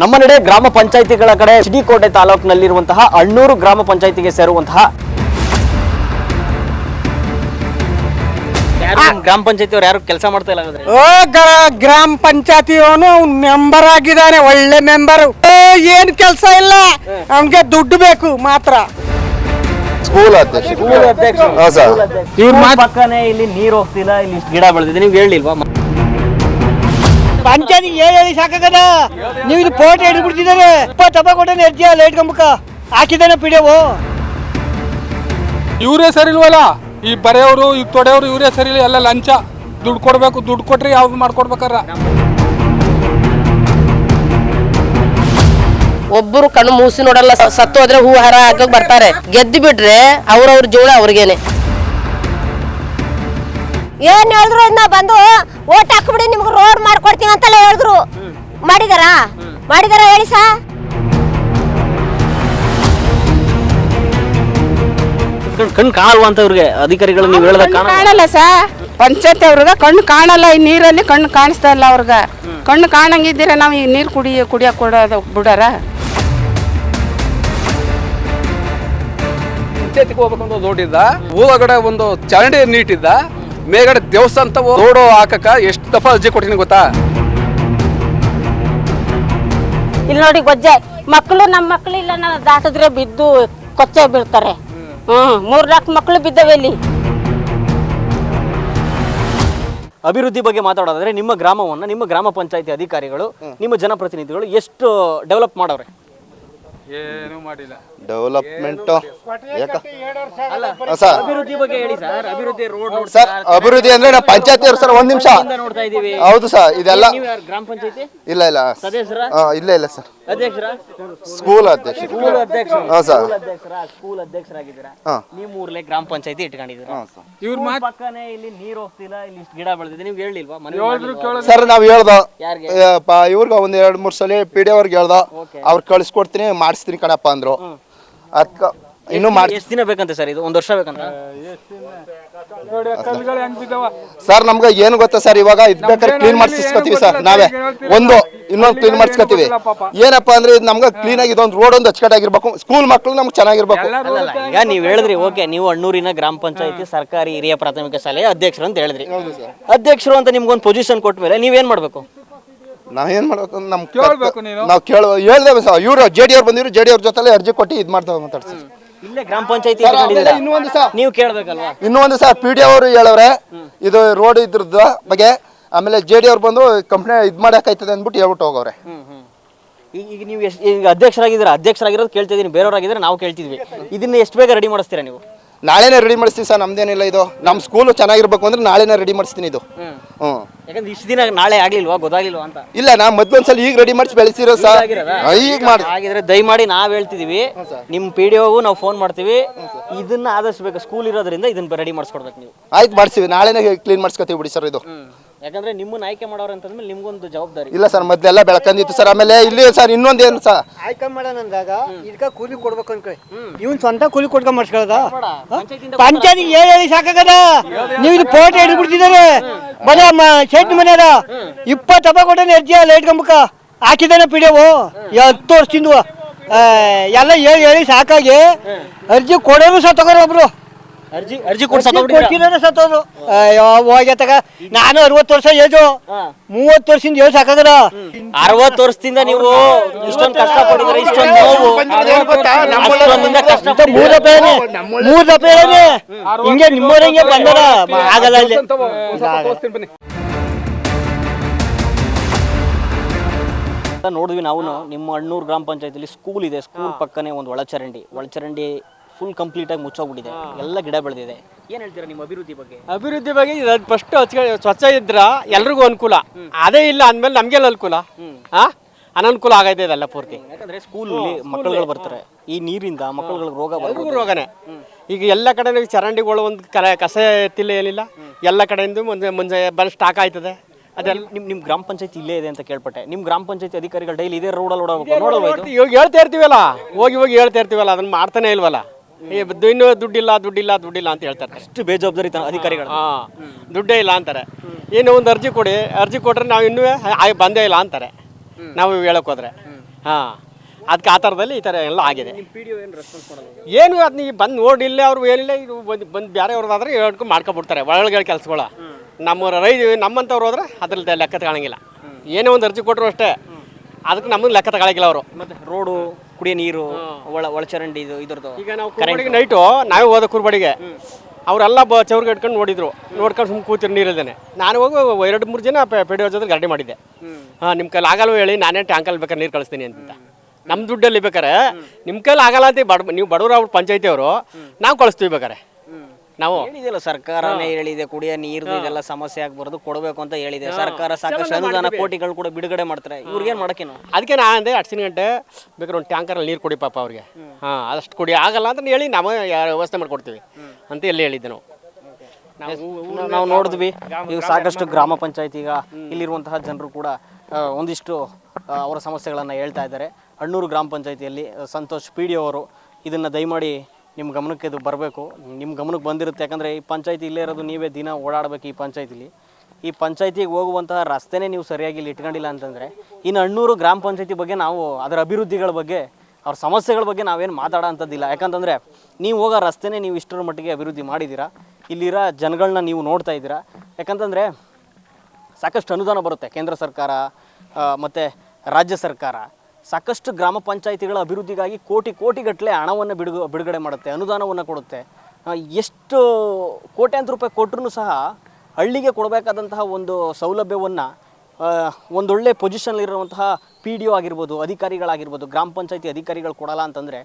ನಮ್ಮ ನಡೆ ಗ್ರಾಮ ಪಂಚಾಯಿತಿಗಳ ಕಡೆ ಚಿಡಿಕೋಟೆ ತಾಲೂಕಿನಲ್ಲಿರುವಂತಹ ಅಣ್ಣೂರು ಗ್ರಾಮ ಪಂಚಾಯಿತಿಗೆ ಸೇರುವಂತಹ ಗ್ರಾಮ ಪಂಚಾಯತಿ ಅವ್ರು ಯಾರು ಕೆಲಸ ಮಾಡ್ತಾ ಇಲ್ಲ ಗ್ರಾಮ ಪಂಚಾಯತಿ ಅವನು ಮೆಂಬರ್ ಆಗಿದ್ದಾನೆ, ಒಳ್ಳೆ ಮೆಂಬರ್. ಏನ್ ಕೆಲಸ ಇಲ್ಲ, ನಮ್ಗೆ ದುಡ್ಡು ಬೇಕು ಮಾತ್ರ. ಸ್ಕೂಲ್ ಅಧ್ಯಕ್ಷ ಪಕ್ಕನೆ ಇಲ್ಲಿ ನೀರು ಹೋಗ್ತಿಲ್ಲ, ಇಲ್ಲಿ ಗಿಡ ಬೆಳೆದಿದೆ, ನೀವು ಹೇಳಿಲ್ವಾ? ಪಂಚಾಯತಿ ಹೇಳಿ ಸಾಕಾಗದ. ನೀವು ಇದು ಫೋಟೋ ಹಿಡಿದ್ಬಿಡ್ತಿದ್ದಾರೆ. ತಪ್ಪ ಕೊಟ್ಟೆ ಎರ್ಜಿಯ ಲೈಟ್ ಕಂಬಕ್ಕ ಹಾಕಿದ್ದಾನೆ ಪಿಡಿಯವು. ಇವರೇ ಸರಿ ಇಲ್ವಲ್ಲ, ಈ ಬರೆಯವರು ಈ ತೊಡೆಯವರು ಇವರೇ ಸರಿ ಇಲ್ಲ. ಎಲ್ಲ ಲಂಚ, ದುಡ್ಡು ಕೊಡ್ಬೇಕು, ದುಡ್ಡು ಕೊಟ್ರಿ ಯಾವ್ದು ಮಾಡ್ಕೊಡ್ಬೇಕಾರ. ಒಬ್ಬರು ಕಣ್ಣು ಮೂಸಿ ನೋಡಲ್ಲ, ಸತ್ತು ಹೋದ್ರೆ ಹೂ ಹಾರ ಹಾಕಕ್ ಬರ್ತಾರೆ. ಗೆದ್ದು ಬಿಟ್ರೆ ಅವ್ರವ್ರ ಜೋಳ ಅವ್ರಿಗೇನೆ. ಏನ್ ಹೇಳಿದ್ರು ಅದನ್ನ ಬಂದು ಓಟ್ ಹಾಕ್ಬಿಡಿ ನಿಮ್ಗೆ ರೋಡ್ ಮಾಡ್ಕೊಡ್ತೀವಿ ಅಂತೆಲ್ಲ ಹೇಳಿದ್ರು. ಮಾಡಿದಾರ ಹೇಳಿ ಸಾ. ಕಣ್ಣು ಕಾಣಲ್ವಾ ಅಂತ ಇವ್ರಿಗೆ ಅಧಿಕಾರಿಗಳು ನೀವು ಹೇಳ್ದ ಕಾಣಲ್ಲ ಸಾ. ಪಂಚಾಯತ್ ಅವ್ರಿಗೆ ಕಣ್ಣು ಕಾಣಲ್ಲ, ಈ ನೀರಲ್ಲಿ ಕಣ್ಣು ಕಾಣಿಸ್ತಾ ಇಲ್ಲ ಅವ್ರಗ. ಕಣ್ಣು ಕಾಣಂಗಿದ್ದೀರ ನಾವು ಈ ನೀರು ಕುಡಿಯಕ್ ಕೊಡೋದು ಬಿಡಾರ. ಪಂಚಾಯತಿಗೆ ಹೋಗ್ಬೇಕಂತ ದೊಡ್ಡಿದ್ದ ಊರಗಡೆ ಒಂದು ಚರಂಡಿ ನೀಟಿದ್ದ, ಮೇಗಡೆ ದೇವಸ್ಥಾನ ರೋಡು ಹಾಕಕ ಎಷ್ಟು ದಫಾ ಅರ್ಜಿ ಕೊಟ್ಟಿನಿ ಗೊತ್ತಾ? ಇಲ್ಲಿ ನೋಡಿ ಗೊಜ್ಜೆ ಮಕ್ಕಳು, ನಮ್ಮ ಮಕ್ಕಳು ಇಲ್ಲ ನಾವು ದಾಟಿದ್ರೆ ಬಿದ್ದು ಕೊಚ್ಚೆ ಬೀಳ್ತಾರೆ. 3-4 ಮಕ್ಕಳು ಬಿದ್ದವೆ ಇಲ್ಲಿ. ಅಭಿವೃದ್ಧಿ ಬಗ್ಗೆ ಮಾತಾಡೋದಾದ್ರೆ ನಿಮ್ಮ ಗ್ರಾಮವನ್ನ ನಿಮ್ಮ ಗ್ರಾಮ ಪಂಚಾಯತಿ ಅಧಿಕಾರಿಗಳು ನಿಮ್ಮ ಜನಪ್ರತಿನಿಧಿಗಳು ಎಷ್ಟು ಡೆವಲಪ್ ಮಾಡವ್ರೆ? ಏನು ಮಾಡಿಲ್ಲ. ಡೆವಲಪ್ಮೆಂಟ್ ಅಭಿವೃದ್ಧಿ ಬಗ್ಗೆ ಹೇಳಿ ಸರ್. ಅಭಿವೃದ್ಧಿ ರೋಡ್ ಸರ್, ಅಭಿವೃದ್ಧಿ ಅಂದ್ರೆ ನಾವು ಪಂಚಾಯತಿ ಅವ್ರು ಸರ್. ಒಂದ್ ನಿಮಿಷ ನೋಡ್ತಾ ಇದೀವಿ. ಹೌದು ಸರ್, ಇದೆಲ್ಲ ಗ್ರಾಮ ಪಂಚಾಯತಿ ಇಲ್ಲ ಸದಸ್ಯರ ಇಲ್ಲ ಸರ್. ಅಧ್ಯಕ್ಷರ ಸ್ಕೂಲ್ ಅಧ್ಯಕ್ಷ ಸ್ಕೂಲ್ ಅಧ್ಯಕ್ಷರಾಗಿದ್ದೀರಾ. ನೀವು ಮೂರ್ಲೆ ಗ್ರಾಮ ಪಂಚಾಯತಿ ಇಟ್ಕೊಂಡಿದ್ದೀರಾ. ಇವ್ರ ಪಕ್ಕನೆ ಇಲ್ಲಿ ನೀರು ಹೋಗ್ತಿಲ್ಲ, ಇಲ್ಲಿ ಗಿಡ ಬೆಳೆದಿದೆ, ನೀವು ಹೇಳಿಲ್ವಾ? ಸರ್ ನಾವ್ ಹೇಳ್ದೋ ಇವ್ರಿಗೆ ಒಂದ್ 2-3 ಸಲ ಪಿಡಿ ಅವ್ರಿಗೆ ಹೇಳ್ದೋ, ಅವ್ರು ಕಳಿಸ್ಕೊಡ್ತೀನಿ ಮಾಡಿಸ್ತೀನಿ ಕಣಪ್ಪ ಅಂದ್ರು. ಅದ್ಕ ಇನ್ನು ಎಷ್ಟು ದಿನ ಬೇಕಂತೆ ಸರ್? ಇದು 1 ವರ್ಷ ಬೇಕಂತ ಸರ್. ನಮ್ಗೆ ಏನು ಗೊತ್ತಾ ಸರ್, ಇವಾಗ ಇದ್ ಬೇಕಾದ್ರೆ ಕ್ಲೀನ್ ಮಾಡಿಸ್ಕೊತೀವಿ ಸರ್. ನಾವೇ ಇನ್ನೊಂದು ಕ್ಲೀನ್ ಮಾಡಿಸ್ಕೊತೀವಿ. ಏನಪ್ಪಾ ಅಂದ್ರೆ ಇದು ನಮ್ಗೆ ಕ್ಲೀನ್ ಆಗಿ ಇದೊಂದು ರೋಡ್ ಒಂದು ಅಚ್ಚುಕಟ್ಟಾಗಿರ್ಬೇಕು, ಸ್ಕೂಲ್ ಮಕ್ಕಳು ನಮ್ಗೆ ಚೆನ್ನಾಗಿರ್ಬೇಕು. ಈಗ ನೀವ್ ಹೇಳಿದ್ರಿ, ಓಕೆ, ನೀವು ಅಣ್ಣೂರಿನ ಗ್ರಾಮ ಪಂಚಾಯತಿ ಸರ್ಕಾರಿ ಹಿರಿಯ ಪ್ರಾಥಮಿಕ ಶಾಲೆಯ ಅಧ್ಯಕ್ಷರು ಅಂತ ಹೇಳಿದ್ರಿ. ಅಧ್ಯಕ್ಷರು ಅಂತ ನಿಮ್ಗೊಂದು ಪೊಸಿಷನ್ ಕೊಟ್ಟ ಮೇಲೆ ನೀವೇನ್ ಮಾಡ್ಬೇಕು? ನಾವೇನ್ ಮಾಡ್ಬೇಕು? ನಾವು ಹೇಳ್ದೇವೆ ಸರ್. ಇವ್ರು ಜೆಡಿ ಅವ್ರು ಬಂದಿದ್ರು, ಜೆಡಿ ಅವ್ರ ಜೊತೆ ಅರ್ಜಿ ಕೊಟ್ಟು ಇದ್ ಮಾಡ್ತಾವ ಮಾತಾಡ್ಸಿ. ಇಲ್ಲೇ ಗ್ರಾಮ ಪಂಚಾಯತಿ ನೀವು ಕೇಳ್ಬೇಕಲ್ವಾ? ಇನ್ನೂ ಒಂದು ಸರ್, ಪಿ ಡಿ ಅವರು ಹೇಳವ್ರೆ ಇದು ರೋಡ್ ಇದ್ರದ್ದು ಬಗ್ಗೆ. ಆಮೇಲೆ ಜೆಡಿ ಅವ್ರು ಬಂದು ಕಂಪ್ನಿ ಇದ್ ಮಾಡಕಾಯ್ತದೆ ಅಂದ್ಬಿಟ್ಟು ಹೇಳ್ಬಿಟ್ಟು ಹೋಗವ್ರೆ. ಈಗ ನೀವು ಈಗ ಅಧ್ಯಕ್ಷರಾಗಿರೋದು ಕೇಳ್ತಿದೀನಿ, ಬೇರೆಯವರಾಗಿದ್ರೆ ನಾವು ಕೇಳ್ತಿದ್ವಿ. ಇದನ್ನ ಎಷ್ಟು ಬೇಗ ರೆಡಿ ಮಾಡಿಸ್ತೀರಾ ನೀವು? ನಾಳೆನೇ ರೆಡಿ ಮಾಡಿಸ್ತೀವಿ ಸರ್. ನಮ್ದೇನಿಲ್ಲ, ಇದು ನಮ್ಮ ಸ್ಕೂಲ್ ಚೆನ್ನಾಗಿರ್ಬೇಕು ಅಂದ್ರೆ ನಾಳೆನೇ ರೆಡಿ ಮಾಡಿಸ್ತೀನಿ ಇದು. ಯಾಕಂದ್ರೆ ಇಷ್ಟು ದಿನ ನಾಳೆ ಆಗ್ಲಿಲ್ವಾ, ಗೊತ್ತಾಗ್ಲಿಲ್ವಾ ಅಂತ? ಇಲ್ಲ, ನಾ ಮೊದ್ಲೊಂದ್ಸಲ ಈಗ ರೆಡಿ ಮಾಡಿಸಿ ಬೆಳೆಸಿರೋ ಸರ್. ಈಗ ಮಾಡಿ ಹಾಗಿದ್ರೆ ದಯಮಾಡಿ ನಾವ್ ಹೇಳ್ತಿದೀವಿ, ನಿಮ್ PDOಗೂ ನಾವು ಫೋನ್ ಮಾಡ್ತೀವಿ. ಇದನ್ನ ಆದಷ್ಟು ಬೇಕು, ಸ್ಕೂಲ್ ಇರೋದ್ರಿಂದ ಇದನ್ನ ರೆಡಿ ಮಾಡಿಸ್ಕೊಡ್ಬೇಕು ನೀವು. ಆಯ್ತು, ಮಾಡ್ತೀವಿ. ನಾಳೆನೇ ಕ್ಲೀನ್ ಮಾಡಿಸ್ಕೊತೀವಿ ಬಿಡಿ ಸರ್ ಇದು. ಯಾಕಂದ್ರೆ ನಿಮ್ಮನ್ನ ಆಯ್ಕೆ ಮಾಡೋರು ಅಂತಂದ್ಮೇಲೆ ನಿಮ್ಗೊಂದು ಜವಾಬ್ದಾರಿ. ಇಲ್ಲ ಸರ್, ಮೊದ್ಲೆಲ್ಲ ಬೆಳಕಂದಿತ್ತು ಸರ್. ಆಮೇಲೆ ಇಲ್ಲಿ ಸರ್ ಇನ್ನೊಂದೇನು ಸರ್, ಆಯ್ಕೆ ಮಾಡೋಣಂದಾಗ ಇದಕ್ಕ ಕೂಲಿ ಕೊಡ್ಬೇಕು ಅನ್ಕೊಳ್ಳಿ. ಇವನ್ ಸ್ವಂತ ಕೂಲಿ ಕೊಡ್ಕೊಂಡ್ ಮಾಡಿಸ್ಕೊಳ್ಳೋದ? ಪಂಚಾಯತಿ ಹೇಳಿ ಸಾಕಾಗದ. ನೀವು ಇದು ಫೋಟೋ ಹಿಡಿದ್ಬಿಡ್ತಿದ್ದಾರೆ. ಬರ ಶೆಡ್ ಮನೆಯದ 20 ತಪ್ಪ ಕೊಟ್ಟೆ ಎರ್ಜಿಯ ಲೈಟ್ ಕಂಬಕ್ಕ ಹಾಕಿದ್ದಾನೆ ಪಿಡಿಯವು. 10 ವರ್ಷದಿಂದ ಎಲ್ಲ ಹೇಳಿ ಸಾಕಾಗಿ ಅರ್ಜಿ ಕೊಡೋರು ಸಹ ತಗೋರು. ಒಬ್ರು ಅರ್ಜಿ ಕೊಡ್ಸೋದ್ರು ಹೋಗ್ಯತಗ. ನಾನು 60 ವರ್ಷ ಏಜು, 30 ವರ್ಷದಿಂದ ಹೇಳಿ ಸಾಕಾಗದ. 60 ವರ್ಷದಿಂದ ನೀವು ಇಷ್ಟೊಂದು ಕಷ್ಟ ಪಟ್ಟಿದ್ರೆ, ಇಷ್ಟೊಂದು ನೋವು, 3 ರೂಪಾಯಿ ಹಿಂಗೆ ನಿಮ್ಮವ್ರಂಗೆ ಬಂದಾರ. ಆಗಲ್ಲ ಇಲ್ಲಿ. ನೋಡಿದ್ವಿ ನಾವು. ನಿಮ್ಮ ಅಣ್ಣೂರು ಗ್ರಾಮ ಪಂಚಾಯತಿಲಿ ಸ್ಕೂಲ್ ಇದೆ, ಸ್ಕೂಲ್ ಪಕ್ಕನೆ ಒಂದು ಒಳಚರಂಡಿ ಫುಲ್ ಕಂಪ್ಲೀಟ್ ಆಗಿ ಮುಚ್ಚೋಗ್ಬಿಟ್ಟಿದೆ, ಎಲ್ಲ ಗಿಡ ಬೆಳೆದಿದೆ. ಏನ್ ಹೇಳ್ತೀರಾ ನಿಮ್ಮ ಅಭಿವೃದ್ಧಿ ಬಗ್ಗೆ? ಅಭಿವೃದ್ಧಿ ಬಗ್ಗೆ ಫಸ್ಟ್ ಸ್ವಚ್ಛ ಇದ್ರ ಎಲ್ರಿಗೂ ಅನುಕೂಲ. ಅದೇ ಇಲ್ಲ ಅಂದ್ಮೇಲೆ ನಮ್ಗೆಲ್ಲ ಅನುಕೂಲ, ಅನನುಕೂಲ ಆಗೈತೆ ಇದೆಲ್ಲ ಪೂರ್ತಿ. ಯಾಕಂದ್ರೆ ಸ್ಕೂಲ್ ಮಕ್ಕಳುಗಳು ಬರ್ತಾರೆ, ಈ ನೀರಿಂದ ಮಕ್ಕಳುಗಳಿಗೆ ರೋಗನೇ. ಈಗ ಎಲ್ಲ ಕಡೆ ಚರಂಡಿಗಳು ಒಂದು ಕಸ ಎತ್ತಿಲ್ಲ, ಏನಿಲ್ಲ. ಎಲ್ಲ ಕಡೆಯಿಂದ ಮುಂದೆ ಬಂದು ಸ್ಟಾಕ್ ಆಯ್ತದೆ. ಅದೆಲ್ಲ ನಿಮ್ಮ ಗ್ರಾಮ ಪಂಚಾಯತಿ ಇಲ್ಲೇ ಇದೆ ಅಂತ ಕೇಳ್ಪಟ್ಟೆ. ನಿಮ್ಮ ಗ್ರಾಮ ಪಂಚಾಯತಿ ಅಧಿಕಾರಿಗಳು ಡೈಲಿ ಇದೇ ರೋಡಲ್ಲಿ ಓಡಾಡಬೇಕು. ಇವಾಗ ಹೇಳ್ತಾ ಇರ್ತೀವಲ್ಲ, ಹೋಗಿ ಹೇಳ್ತಾ ಇರ್ತೀವಲ್ಲ, ಅದನ್ನ ಮಾಡ್ತಾನೆ ಇಲ್ವಲ್ಲ. ಇನ್ನೂ ದುಡ್ಡಿಲ್ಲ ಅಂತ ಹೇಳ್ತಾರೆ. ಅಷ್ಟು ಬೇಜವಾಬ್ದಾರಿ ಅಧಿಕಾರಿಗಳು. ದುಡ್ಡೇ ಇಲ್ಲ ಅಂತಾರೆ. ಏನೋ ಒಂದು ಅರ್ಜಿ ಕೊಡಿ, ಅರ್ಜಿ ಕೊಟ್ರೆ ನಾವು ಇನ್ನೂ ಬಂದೇ ಇಲ್ಲ ಅಂತಾರೆ ನಾವು ಹೇಳಕ್ ಹೋದ್ರೆ. ಹಾಂ ಅದಕ್ಕೆ ಆ ಥರದಲ್ಲಿ ಈ ಥರ ಎಲ್ಲ ಆಗಿದೆ. ಏನು ಅದನ್ನ ಈಗ ಬಂದು ನೋಡಿಲ್ಲ ಅವ್ರು ಏನಿಲ್ಲ, ಇದು ಬಂದು ಬೇರೆ ಅವ್ರದ್ದಾದ್ರೆ ಹೇಳ್ಕೊಂಡು ಮಾಡ್ಕೊಬಿಡ್ತಾರೆ ಒಳಗಡೆ ಕೆಲಸಗಳ. ನಮ್ಮಂಥವ್ರು ಹೋದ್ರೆ ಅದ್ರಲ್ಲಿ ಲೆಕ್ಕ ತಗೊಳಂಗಿಲ್ಲ. ಏನೇ ಒಂದು ಅರ್ಜಿ ಕೊಟ್ಟರು ಅಷ್ಟೇ, ಅದಕ್ಕೆ ನಮ್ಮನ್ನು ಲೆಕ್ಕ ತಗೊಳಂಗಿಲ್ಲ ಅವರು. ಮತ್ತೆ ರೋಡು, ಕುಡಿಯೋ ನೀರು, ಒಳಚರಂಡಿ ಇದ್ರದ್ದು. ಈಗ ನಾವು ಕುರ್ಬಡಿಗೆ ನೈಟು ನಾವೇ ಹೋದ ಕುರ್ಬಡಿಗೆ ಅವರೆಲ್ಲ ಚೌರ್ಗೆ ಇಟ್ಕೊಂಡು ನೋಡ್ಕೊಂಡು ಸುಮ್ಮನೆ ಕೂತಿರು ನೀರಿಲ್ದೇನೆ. ನಾನು ಹೋಗಿ 2-3 ಜನ ಪೆಡಿಯೋ ಜೊತೆ ಗರಡಿ ಮಾಡಿದ್ದೆ. ಹಾಂ, ನಿಮ್ಮ ಕೈಲಿ ಆಗಲ್ವ ಹೇಳಿ, ನಾನೇ ಟ್ಯಾಂಕಲ್ಲಿ ಬೇಕಾದ್ರೆ ನೀರು ಕಳಿಸ್ತೀನಿ ಅಂತ. ನಮ್ಮ ದುಡ್ಡಲ್ಲಿ ಬೇಕಾರೆ ನಿಮ್ಮ ಕೈಲಿ ಆಗಲ್ಲ ಅಂತ ನೀವು ಬಡವರು ಅವ್ರು ಪಂಚಾಯತಿ ಅವರು, ನಾವು ಕಳಿಸ್ತೀವಿ ಬೇಕಾರೆ. ನಾವು ಹೇಳಿದೆಯಲ್ಲ, ಸರ್ಕಾರನೇ ಹೇಳಿದೆ ಕುಡಿಯೋ ನೀರು ಇದೆಲ್ಲ ಸಮಸ್ಯೆ ಆಗ್ಬಾರ್ದು, ಕೊಡಬೇಕು ಅಂತ ಹೇಳಿದೆ ಸರ್ಕಾರ. ಸಾಕಷ್ಟು ಅನುದಾನ ಕೋಟಿಗಳು ಕೂಡ ಬಿಡುಗಡೆ ಮಾಡ್ತಾರೆ. ಇವ್ರಿಗೇನು ಮಾಡೋಕ್ಕೇನು? ಅದಕ್ಕೆ ನಾನು ಅಂದೆ 8 ಗಂಟೆ ಬೇಕಾದ್ರೆ ಒಂದು ಟ್ಯಾಂಕರಲ್ಲಿ ನೀರು ಕೊಡಿ ಪಾಪ ಅವ್ರಿಗೆ. ಹಾಂ, ಅದಷ್ಟು ಕೊಡಿ, ಆಗಲ್ಲ ಅಂತ ಹೇಳಿ ನಾವು ವ್ಯವಸ್ಥೆ ಮಾಡಿಕೊಡ್ತೀವಿ ಅಂತ ಎಲ್ಲಿ ಹೇಳಿದ್ದೆ ನಾವು ನೋಡಿದ್ವಿ. ಈಗ ಸಾಕಷ್ಟು ಗ್ರಾಮ ಪಂಚಾಯತ್, ಈಗ ಇಲ್ಲಿರುವಂತಹ ಜನರು ಕೂಡ ಒಂದಿಷ್ಟು ಅವರ ಸಮಸ್ಯೆಗಳನ್ನು ಹೇಳ್ತಾ ಇದ್ದಾರೆ. ಅಣ್ಣೂರು ಗ್ರಾಮ ಪಂಚಾಯತಿಯಲ್ಲಿ ಸಂತೋಷ್ ಪಿ ಡಿ ಅವರು ಇದನ್ನು ದಯಮಾಡಿ ನಿಮ್ಮ ಗಮನಕ್ಕೆ ಇದು ಬರಬೇಕು. ನಿಮ್ಮ ಗಮನಕ್ಕೆ ಬಂದಿರುತ್ತೆ, ಯಾಕಂದರೆ ಈ ಪಂಚಾಯತಿ ಇಲ್ಲೇ ಇರೋದು, ನೀವೇ ದಿನ ಓಡಾಡಬೇಕು ಈ ಪಂಚಾಯತಿಲಿ. ಈ ಪಂಚಾಯತಿಗೆ ಹೋಗುವಂತಹ ರಸ್ತೆನೇ ನೀವು ಸರಿಯಾಗಿ ಇಲ್ಲಿ ಇಟ್ಕೊಂಡಿಲ್ಲ ಅಂತಂದರೆ, ಇನ್ನು ಅಣ್ಣೂರು ಗ್ರಾಮ ಪಂಚಾಯತಿ ಬಗ್ಗೆ ನಾವು ಅದರ ಅಭಿವೃದ್ಧಿಗಳ ಬಗ್ಗೆ, ಅವ್ರ ಸಮಸ್ಯೆಗಳ ಬಗ್ಗೆ ನಾವೇನು ಮಾತಾಡೋ ಅಂಥದ್ದಿಲ್ಲ. ಯಾಕಂತಂದರೆ ನೀವು ಹೋಗೋ ರಸ್ತೆನೇ ನೀವು ಇಷ್ಟರ ಮಟ್ಟಿಗೆ ಅಭಿವೃದ್ಧಿ ಮಾಡಿದ್ದೀರಾ, ಇಲ್ಲಿರೋ ಜನಗಳನ್ನ ನೀವು ನೋಡ್ತಾ ಇದ್ದೀರಾ. ಯಾಕಂತಂದರೆ ಸಾಕಷ್ಟು ಅನುದಾನ ಬರುತ್ತೆ ಕೇಂದ್ರ ಸರ್ಕಾರ ಮತ್ತು ರಾಜ್ಯ ಸರ್ಕಾರ. ಸಾಕಷ್ಟು ಗ್ರಾಮ ಪಂಚಾಯಿತಿಗಳ ಅಭಿವೃದ್ಧಿಗಾಗಿ ಕೋಟಿಗಟ್ಟಲೆ ಹಣವನ್ನು ಬಿಡುಗಡೆ ಮಾಡುತ್ತೆ, ಅನುದಾನವನ್ನು ಕೊಡುತ್ತೆ. ಎಷ್ಟು ಕೋಟ್ಯಾಂತರ ರೂಪಾಯಿ ಕೊಟ್ಟರೂ ಸಹ ಹಳ್ಳಿಗೆ ಕೊಡಬೇಕಾದಂತಹ ಒಂದು ಸೌಲಭ್ಯವನ್ನು ಒಂದೊಳ್ಳೆ ಪೊಸಿಷನ್ಲಿರುವಂತಹ ಪಿ ಡಿ ಒ ಆಗಿರ್ಬೋದು, ಅಧಿಕಾರಿಗಳಾಗಿರ್ಬೋದು, ಗ್ರಾಮ ಪಂಚಾಯತಿ ಅಧಿಕಾರಿಗಳು ಕೊಡಲ್ಲ ಅಂತಂದರೆ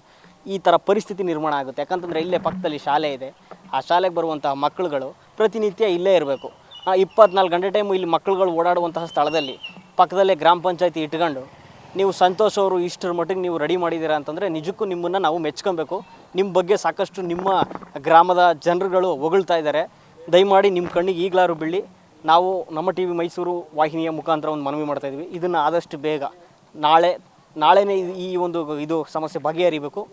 ಈ ಥರ ಪರಿಸ್ಥಿತಿ ನಿರ್ಮಾಣ ಆಗುತ್ತೆ. ಯಾಕಂತಂದರೆ ಇಲ್ಲೇ ಪಕ್ಕದಲ್ಲಿ ಶಾಲೆ ಇದೆ, ಆ ಶಾಲೆಗೆ ಬರುವಂತಹ ಮಕ್ಕಳುಗಳು ಪ್ರತಿನಿತ್ಯ ಇಲ್ಲೇ ಇರಬೇಕು. 24 ಗಂಟೆ ಟೈಮು ಇಲ್ಲಿ ಮಕ್ಕಳುಗಳು ಓಡಾಡುವಂತಹ ಸ್ಥಳದಲ್ಲಿ ಪಕ್ಕದಲ್ಲೇ ಗ್ರಾಮ ಪಂಚಾಯತಿ ಇಟ್ಕೊಂಡು ನೀವು ಸಂತೋಷ್ ಅವರು ಇಷ್ಟರ ಮಟ್ಟಿಗೆ ನೀವು ರೆಡಿ ಮಾಡಿದ್ದೀರಾ ಅಂತಂದರೆ ನಿಜಕ್ಕೂ ನಿಮ್ಮನ್ನು ನಾವು ಮೆಚ್ಕೊಬೇಕು. ನಿಮ್ಮ ಬಗ್ಗೆ ಸಾಕಷ್ಟು ನಿಮ್ಮ ಗ್ರಾಮದ ಜನರುಗಳು ಹೊಗಳ್ತಾ ಇದ್ದಾರೆ. ದಯಮಾಡಿ ನಿಮ್ಮ ಕಣ್ಣಿಗೆ ಈಗಲಾರು ಬೀಳಿ. ನಾವು ನಮ್ಮ ಟಿ ವಿ ಮೈಸೂರು ವಾಹಿನಿಯ ಮುಖಾಂತರ ಒಂದು ಮನವಿ ಮಾಡ್ತಾಯಿದ್ವಿ, ಇದನ್ನು ಆದಷ್ಟು ಬೇಗ ನಾಳೆನೇ ಇದು ಸಮಸ್ಯೆ ಬಗೆಹರಿಬೇಕು.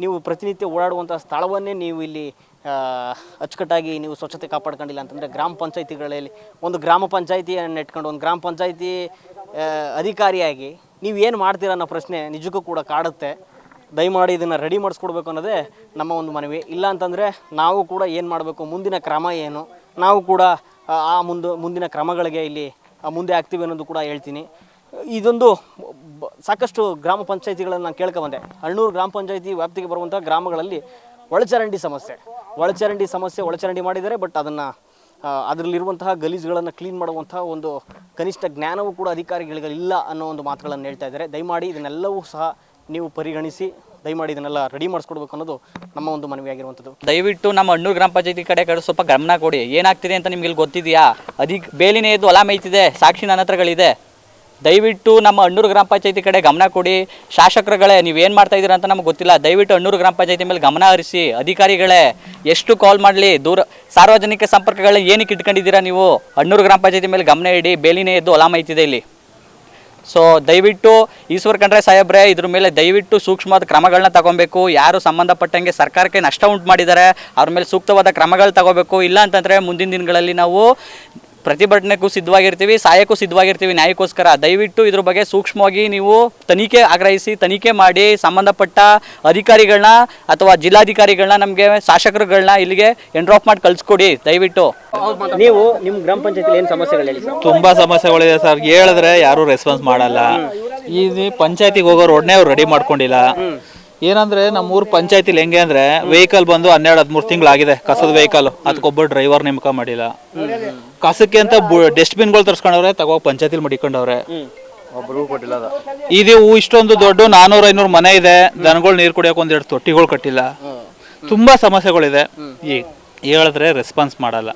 ನೀವು ಪ್ರತಿನಿತ್ಯ ಓಡಾಡುವಂಥ ಸ್ಥಳವನ್ನೇ ನೀವು ಇಲ್ಲಿ ಅಚ್ಚುಕಟ್ಟಾಗಿ ನೀವು ಸ್ವಚ್ಛತೆ ಕಾಪಾಡ್ಕೊಂಡಿಲ್ಲ ಅಂತಂದರೆ ಗ್ರಾಮ ಪಂಚಾಯತಿಗಳಲ್ಲಿ ಒಂದು ಗ್ರಾಮ ಪಂಚಾಯತಿಯನ್ನು ಇಟ್ಕೊಂಡು ಒಂದು ಗ್ರಾಮ ಪಂಚಾಯತಿ ಅಧಿಕಾರಿಯಾಗಿ ನೀವು ಏನು ಮಾಡ್ತೀರಾ ಅನ್ನೋ ಪ್ರಶ್ನೆ ನಿಜಕ್ಕೂ ಕೂಡ ಕಾಡುತ್ತೆ. ದಯಮಾಡಿ ಇದನ್ನು ರೆಡಿ ಮಾಡಿಸ್ಕೊಡ್ಬೇಕು ಅನ್ನೋದೇ ನಮ್ಮ ಒಂದು ಮನವಿ. ಇಲ್ಲ ಅಂತಂದರೆ ನಾವು ಕೂಡ ಏನು ಮಾಡಬೇಕು, ಮುಂದಿನ ಕ್ರಮ ಏನು, ನಾವು ಕೂಡ ಮುಂದಿನ ಕ್ರಮಗಳಿಗೆ ಇಲ್ಲಿ ಮುಂದೆ ಆಗ್ತೀವಿ ಅನ್ನೋದು ಕೂಡ ಹೇಳ್ತೀನಿ. ಇದೊಂದು ಸಾಕಷ್ಟು ಗ್ರಾಮ ಪಂಚಾಯತಿಗಳನ್ನು ನಾನು ಕೇಳ್ಕೊಂಬಂದೆ. ಅಣ್ಣೂರು ಗ್ರಾಮ ಪಂಚಾಯತಿ ವ್ಯಾಪ್ತಿಗೆ ಬರುವಂಥ ಗ್ರಾಮಗಳಲ್ಲಿ ಒಳಚರಂಡಿ ಸಮಸ್ಯೆ ಮಾಡಿದ್ದಾರೆ. ಬಟ್ ಅದರಲ್ಲಿರುವಂತಹ ಗಲೀಜುಗಳನ್ನು ಕ್ಲೀನ್ ಮಾಡುವಂತಹ ಒಂದು ಕನಿಷ್ಠ ಜ್ಞಾನವೂ ಕೂಡ ಅಧಿಕಾರಿಗಳಿಗಿಲ್ಲ ಅನ್ನೋ ಒಂದು ಮಾತುಗಳನ್ನು ಹೇಳ್ತಾ ಇದ್ದಾರೆ. ದಯಮಾಡಿ ಇದನ್ನೆಲ್ಲವೂ ಸಹ ನೀವು ಪರಿಗಣಿಸಿ ದಯಮಾಡಿ ಇದನ್ನೆಲ್ಲ ರೆಡಿ ಮಾಡಿಸ್ಕೊಡ್ಬೇಕು ಅನ್ನೋದು ನಮ್ಮ ಒಂದು ಮನವಿಯಾಗಿರುವಂಥದ್ದು. ದಯವಿಟ್ಟು ನಮ್ಮ ಅಣ್ಣೂರು ಗ್ರಾಮ ಪಂಚಾಯತಿ ಕಡೆ ಸ್ವಲ್ಪ ಗಮನ ಕೊಡಿ. ಏನಾಗ್ತಿದೆ ಅಂತ ನಿಮ್ಗೆ ಇಲ್ಲಿ ಗೊತ್ತಿದೆಯಾ? ಬೇಲಿನೇ ಎದ್ದು ಹೊಲ ಮೇಯ್ತಿದೆ, ಸಾಕ್ಷಿ ನನ್ನ ಹತ್ರಗಳಿದೆ. ದಯವಿಟ್ಟು ನಮ್ಮ ಅಣ್ಣೂರು ಗ್ರಾಮ ಪಂಚಾಯತಿ ಕಡೆ ಗಮನ ಕೊಡಿ. ಶಾಸಕರುಗಳೇ, ನೀವೇನು ಮಾಡ್ತಾ ಇದ್ದೀರಾ ಅಂತ ನಮ್ಗೆ ಗೊತ್ತಿಲ್ಲ. ದಯವಿಟ್ಟು ಅಣ್ಣೂರು ಗ್ರಾಮ ಪಂಚಾಯತಿ ಮೇಲೆ ಗಮನ ಹರಿಸಿ. ಅಧಿಕಾರಿಗಳೇ, ಎಷ್ಟು ಕಾಲ್ ಮಾಡಲಿ, ಸಾರ್ವಜನಿಕ ಸಂಪರ್ಕಗಳನ್ನ ಏನಕ್ಕೆ ಇಟ್ಕೊಂಡಿದ್ದೀರಾ ನೀವು? ಅಣ್ಣೂರು ಗ್ರಾಮ ಪಂಚಾಯತಿ ಮೇಲೆ ಗಮನ ಇಡಿ. ಬೇಲಿನೇ ಎದ್ದು ಹೊಲ ಮೈತಿದೆ ಇಲ್ಲಿ. ಸೊ ದಯವಿಟ್ಟು ಈಶ್ವರ್ ಖಂಡ್ರೆ ಸಾಹೇಬ್ರೆ, ಇದ್ರ ಮೇಲೆ ದಯವಿಟ್ಟು ಸೂಕ್ಷ್ಮವಾದ ಕ್ರಮಗಳನ್ನ ತಗೊಬೇಕು. ಯಾರು ಸಂಬಂಧಪಟ್ಟಂಗೆ ಸರ್ಕಾರಕ್ಕೆ ನಷ್ಟ ಉಂಟು ಮಾಡಿದ್ದಾರೆ ಅವ್ರ ಮೇಲೆ ಸೂಕ್ತವಾದ ಕ್ರಮಗಳು ತಗೋಬೇಕು. ಇಲ್ಲ ಅಂತಂದರೆ ಮುಂದಿನ ದಿನಗಳಲ್ಲಿ ನಾವು ಪ್ರತಿಭಟನೆಗೂ ಸಿದ್ಧವಾಗಿರ್ತೀವಿ, ಸಾಯಕ್ಕೂ ಸಿದ್ಧವಾಗಿರ್ತೀವಿ ನ್ಯಾಯಕ್ಕೋಸ್ಕರ. ದಯವಿಟ್ಟು ಇದ್ರ ಬಗ್ಗೆ ಸೂಕ್ಷ್ಮವಾಗಿ ನೀವು ತನಿಖೆ ಮಾಡಿ ಸಂಬಂಧಪಟ್ಟ ಅಧಿಕಾರಿಗಳನ್ನ ಅಥವಾ ಜಿಲ್ಲಾಧಿಕಾರಿಗಳನ್ನ, ನಮಗೆ ಶಾಸಕರುಗಳನ್ನ ಇಲ್ಲಿಗೆ ಎಂಡ್ರಾಪ್ ಮಾಡಿ ಕಳಿಸ್ಕೊಡಿ ದಯವಿಟ್ಟು. ನೀವು ನಿಮ್ಮ ಗ್ರಾಮ ಪಂಚಾಯತಿಲಿ ಏನು ಸಮಸ್ಯೆಗಳು ಹೇಳಿ? ತುಂಬಾ ಸಮಸ್ಯೆಗಳಿದೆ ಸರ್. ಹೇಳಿದ್ರೆ ಯಾರು ರೆಸ್ಪಾನ್ಸ್ ಮಾಡಲ್ಲ. ಈ ಪಂಚಾಯತಿಗೆ ಹೋಗೋರು ಒಡನೆ ಅವ್ರು ರೆಡಿ ಮಾಡ್ಕೊಂಡಿಲ್ಲ. ಏನಂದ್ರೆ ನಮ್ಮೂರು ಪಂಚಾಯತಿಲಿ ಹೆಂಗೆ ಅಂದ್ರೆ ವೆಹಿಕಲ್ ಬಂದು 12-13 ತಿಂಗಳಾಗಿದೆ, ಕಸದ ವೆಹಿಕಲ್. ಅದಕ್ಕೊಬ್ಬರು ಡ್ರೈವರ್ ನೇಮಕ ಮಾಡಿಲ್ಲ. ಕಸಕ್ಕೆ ಅಂತ ಡಸ್ಟ್ಬಿನ್ಗಳು ತರ್ಸ್ಕೊಂಡವ್ರೆ, ತಗೋಗಿ ಪಂಚಾಯತಿಲಿ ಮಡಿಕೊಂಡವ್ರೆ. ಇದು ಇಷ್ಟೊಂದು ದೊಡ್ಡ 400-500 ಮನೆ ಇದೆ. ದನಗಳು ನೀರು ಕುಡಿಯೋಕೆ 1-2 ತೊಟ್ಟಿಗಳು ಕಟ್ಟಿಲ್ಲ. ತುಂಬಾ ಸಮಸ್ಯೆಗಳಿದೆ. ಈಗ ಹೇಳಿದ್ರೆ ರೆಸ್ಪಾನ್ಸ್ ಮಾಡಲ್ಲ.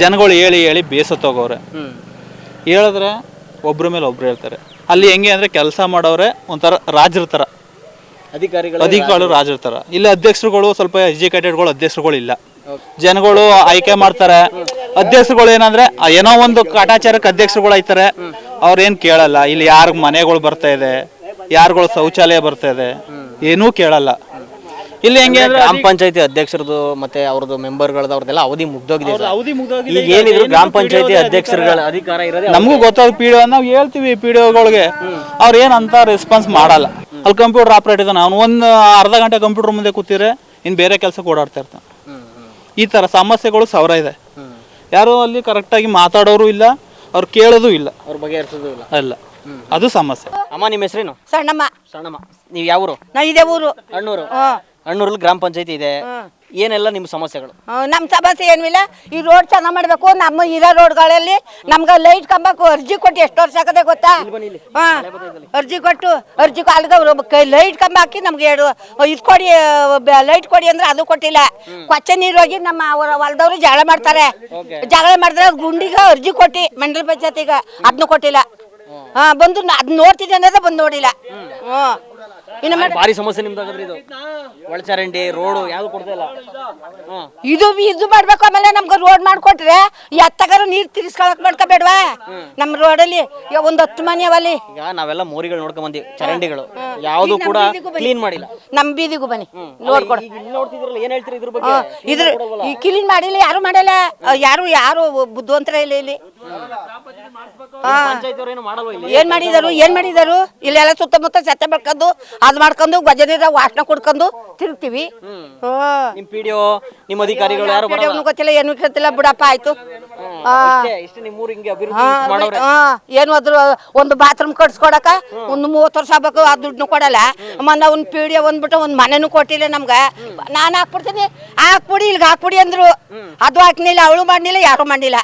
ಜನಗಳು ಹೇಳಿ ಬೇಸತ್ತೋಗವ್ರೆ. ಹೇಳಿದ್ರೆ ಒಬ್ರ ಮೇಲೆ ಒಬ್ರು ಹೇಳ್ತಾರೆ. ಅಲ್ಲಿ ಹೆಂಗೆ ಅಂದ್ರೆ ಕೆಲಸ ಮಾಡೋರೆ ಒಂಥರ ರಾಜರ ಥರ, ಅಧಿಕಾರಿಗಳು ರಾಜರ ಥರ. ಇಲ್ಲಿ ಅಧ್ಯಕ್ಷರುಗಳು ಸ್ವಲ್ಪ ಎಜುಕೇಟೆಡ್ಗಳು ಅಧ್ಯಕ್ಷರುಗಳು ಇಲ್ಲ. ಜನಗಳು ಆಯ್ಕೆ ಮಾಡ್ತಾರೆ. ಅಧ್ಯಕ್ಷರುಗಳು ಏನಂದ್ರೆ ಏನೋ ಒಂದು ಕಾಟಾಚಾರಕ್ಕೆ ಅಧ್ಯಕ್ಷರುಗಳು ಆಯ್ತಾರೆ. ಅವ್ರೇನು ಕೇಳಲ್ಲ. ಇಲ್ಲಿ ಯಾರ ಮನೆಗಳು ಬರ್ತಾ ಇದೆ, ಯಾರುಗಳು ಶೌಚಾಲಯ ಬರ್ತಾ ಇದೆ, ಏನೂ ಕೇಳಲ್ಲ. ಇಲ್ಲಿ ಹೆಂಗೆ ಅಂದ್ರೆ ಗ್ರಾಮ ಪಂಚಾಯತಿ ಅಧ್ಯಕ್ಷರದು ಮತ್ತೆ ಅವ್ರದ್ದು ಮೆಂಬರ್ಗಳದ್ದು ಅವ್ರದ್ದೆಲ್ಲ ಅವಧಿ ಮುಗ್ದೋಗಿದೆ ಸರ್. ಅವಧಿ ಮುಗ್ದೋಗಿದೆ. ಈಗ ಏನಿದ್ರು ಗ್ರಾಮ ಪಂಚಾಯತಿ ಅಧ್ಯಕ್ಷರುಗಳ ಅಧಿಕಾರ ಇರೋದೇ ನಮಗೂ ಗೊತ್ತಾದ PDO ನಾವು ಹೇಳ್ತೀವಿ PDOಗಳಿಗೆ, ಅವ್ರು ಏನಂತ ರೆಸ್ಪಾನ್ಸ್ ಮಾಡಲ್ಲ. ಅಲ್ಲಿ ಕಂಪ್ಯೂಟರ್ ಆಪರೇಟ್ ಇದ್ದಾನೆ, ಅವ್ನು ಒಂದು ಅರ್ಧ ಗಂಟೆ ಕಂಪ್ಯೂಟರ್ ಮುಂದೆ ಕೂತಿದ್ರೆ ಇನ್ನು ಬೇರೆ ಕೆಲಸಕ್ಕೆ ಓಡಾಡ್ತಾ ಇರ್ತಾನೆ. ಈ ಥರ ಸಮಸ್ಯೆಗಳು ಸಾವಿರ ಇದೆ. ಯಾರು ಅಲ್ಲಿ ಕರೆಕ್ಟಾಗಿ ಮಾತಾಡೋರು ಇಲ್ಲ, ಅವ್ರು ಕೇಳೋದು ಇಲ್ಲ, ಅವ್ರ ಬಗೆಹರಿಸೋದು ಇಲ್ಲ. ಅಲ್ಲ ಅದು ಸಮಸ್ಯೆ. ಅಮ್ಮ ನಿಮ್ಮ ಹೆಸರೇನು? ಸಣ್ಣಮ್ಮ. ಸಣ್ಣಮ್ಮ. ನೀವು ಯಾವ ಊರು? ನಾವು ಇದೇ ಊರು. ಅಣ್ಣೂರು. ಅಣ್ಣೂರಲ್ಲಿ ಗ್ರಾಮ ಪಂಚಾಯತಿ ಇದೆ. ಏನೆಲ್ಲ ನಿಮ್ಮ ಸಮಸ್ಯೆಗಳು? ನಮ್ಮ ಸಮಸ್ಯೆ ಏನೂ ಇಲ್ಲ. ಈ ರೋಡ್ ಚೆನ್ನಾಗಿ ಮಾಡಬೇಕು. ನಮ್ಮ ಇರೋ ರೋಡ್ಗಳಲ್ಲಿ ನಮ್ಗೆ ಲೈಟ್ ಕಂಬಕ್ಕೆ ಅರ್ಜಿ ಕೊಟ್ಟು ಎಷ್ಟು ವರ್ಷ ಆಗದೆ ಗೊತ್ತಾ? ಅರ್ಜಿ ಕೊಟ್ಟು ಅಲ್ಲಿಗೆ ಲೈಟ್ ಕಂಬ ಹಾಕಿ ನಮ್ಗೆ ಇದು ಕೊಡಿ, ಲೈಟ್ ಕೊಡಿ ಅಂದ್ರೆ ಅದು ಕೊಟ್ಟಿಲ್ಲ. ಕೊಚ್ಚೆ ನೀರು ಹೋಗಿ ನಮ್ಮ ಅವರ ಹೊಲದವರು ಜಗಳ ಮಾಡ್ತಾರೆ. ಜಗಳ ಮಾಡಿದ್ರೆ ಗುಂಡಿಗೆ ಅರ್ಜಿ ಕೊಟ್ಟು ಮಂಡಲ ಪಂಚಾಯತಿಗೆ ಅದನ್ನು ಕೊಟ್ಟಿಲ್ಲ. ಬಂದು ಅದ್ ನೋಡ್ತಿದ್ದೆ ಅನ್ನೋದೇ ಬಂದು ನೋಡಿಲ್ಲ. ಇನ್ನು ಭಾರಿ ಸಮಸ್ಯೆ ನಿಮ್ದಾಗದ್ರಿ ಇದು. ಒಳಚರಂಡಿ ರೋಡು ಯಾವ್ದು ಕೊಡ್ತಾ ಇಲ್ಲ. ಇದು ಮಾಡ್ಬೇಕು. ಆಮೇಲೆ ನಮ್ಗೆ ರೋಡ್ ಮಾಡ್ಕೊಟ್ರೆ ಎತ್ತಗಾರ ನೀರ್ ತಿರ್ಸ್ಕೊಳಕ್ ಮಾಡ್ಕೋಬೇಡ್ವಾ? ನಮ್ ರೋಡಲ್ಲಿ ಒಂದ್ 10 ಮನೆ ಅವಲ್ಲಿ. ಈಗ ನಾವೆಲ್ಲ ಮೋರಿಗಳು ನೋಡ್ಕೊಂಡ್ ಬಂದಿ, ಚರಂಡಿಗಳು ಯಾವ್ದು ಕೂಡ ಕ್ಲೀನ್ ಮಾಡಿಲ್ಲ. ನಮ್ ಬೀದಿಗೂ ಬನ್ನಿ ನೋಡ್ಕೊಡು. ನೋಡ್ತಿದ್ರಲ್ಲ, ಏನ್ ಹೇಳ್ತೀರಿ ಇದ್ರ ಬಗ್ಗೆ? ಇದ್ರ ಈ ಕ್ಲೀನ್ ಮಾಡಿಲ್ಲ, ಯಾರು ಮಾಡಲ್ಲ. ಯಾರು ಬುದ್ಧಿವಂತರ ಇಲ್ಲ ಇಲ್ಲಿ. ಏನ್ ಮಾಡಿದಾರು ಇಲ್ಲೆಲ್ಲ ಸುತ್ತಮುತ್ತ ಸತ್ತೆ ಮಾಡ್ಕೊಂಡು ಅದ್ ಮಾಡ್ಕೊಂಡು ಗಜನೀರ ವಾಸನ ಕುಡ್ಕೊಂಡು ತಿರುಗ್ತಿವಿ. ನಿಮ್ PDO ನಿಮ್ಮ ಅಧಿಕಾರಿಗಳು ಯಾರು ಗೊತ್ತಿಲ್ಲ, ಏನು ಗೊತ್ತಿಲ್ಲ ಬಿಡಪ್ಪ. ಆಯ್ತು. ಏನು ಅದ್ರ ಒಂದು ಬಾತ್ರೂಮ್ ಕಟ್ಸ್ಕೊಡಕ ಒಂದು 30 ವರ್ಷ ಆಗ್ಬೇಕು, ಆ ದುಡ್ಡು ಕೊಡಲ್ಲ. ಮೊನ್ನೆ ಒಂದ್ PDO ಬಂದ್ಬಿಟ್ಟು ಒಂದ್ ಮನೆನೂ ಕೊಟ್ಟಿಲ್ಲ ನಮ್ಗೆ. ನಾನು ಹಾಕ್ಬಿಡ್ತೀನಿ, ಹಾಕ್ಬಿಡಿ ಇಲ್ಗ ಹಾಕ್ಬಿಡಿ ಅಂದ್ರು. ಅದು ಹಾಕ್ನಿಲ್ಲ, ಅವಳು ಮಾಡ್ಲಿಲ್ಲ, ಯಾರು ಮಾಡ್ಲಿಲ್ಲ.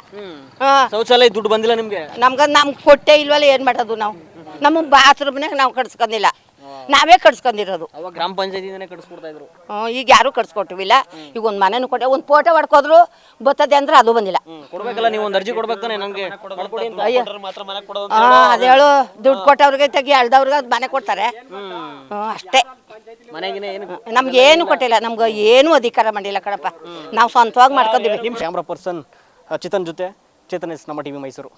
ಶೌಚಾಲಯ ದುಡ್ಡು ಬಂದಿಲ್ಲ ನಿಮ್ಗೆ? ನಮ್ಗೆ ಕೊಟ್ಟೆ ಇಲ್ವಲ್ಲ, ಏನ್ ಮಾಡೋದು ನಾವು? ನಮ್ಮ ಬಾತ್ರೂಮ್ನಾಗ ನಾವು ಕಟ್ಸ್ಕೊಂಡಿಲ್ಲ, ನಾವೇ ಕಟ್ಸ್ಕೊಂಡಿರೋದು. ಅವಾಗ ಗ್ರಾಮ ಪಂಚಾಯತಿನೇ ಕಟ್ಸ್ಕೊಡ್ತಾ ಇದ್ರು. ಈಗ ಯಾರು ಕಟ್ಸ್ಕೊಟ್ಟಿವಿಲ್ಲ. ಈಗ ಒಂದ್ ಮನೆನೂ ಕೊಟ್ಟೆ, ಒಂದ್ ಫೋಟೋ ಹೊಡ್ಕೋದ್ರು ಬರ್ತದೆ ಅಂದ್ರೆ ಅದು ಬಂದಿಲ್ಲ. ಕೊಡ್ಬೇಕಲ್ಲ, ನೀವು ಒಂದ್ ಅರ್ಜಿ ಕೊಡ್ಬೇಕಾನೆ ನಮ್ಗೆ. ಅದೇಳು ದುಡ್ಡು ಕೊಟ್ಟವ್ರಿಗೆ ತೆಗಿ, ಅಳ್ದವ್ರಿಗೆ ಮನೆ ಕೊಡ್ತಾರೆ ಅಷ್ಟೇ. ಮನೆಗಿನ ಏನು ನಮ್ಗೆ ಏನು ಕೊಟ್ಟಿಲ್ಲ, ನಮ್ಗೆ ಏನು ಅಧಿಕಾರ ಮಾಡಿಲ್ಲ ಕಣಪ್ಪ. ನಾವು ಸ್ವಂತವಾಗಿ ಮಾಡ್ಕೊಂಡಿವಿ. ಕ್ಯಾಮ್ರಾ ಪರ್ಸನ್ ಚೇತನ್ ಜೊತೆ, ಚೇತನ್ ಎಸ್, ನಮ್ಮ TV ಮೈಸೂರು.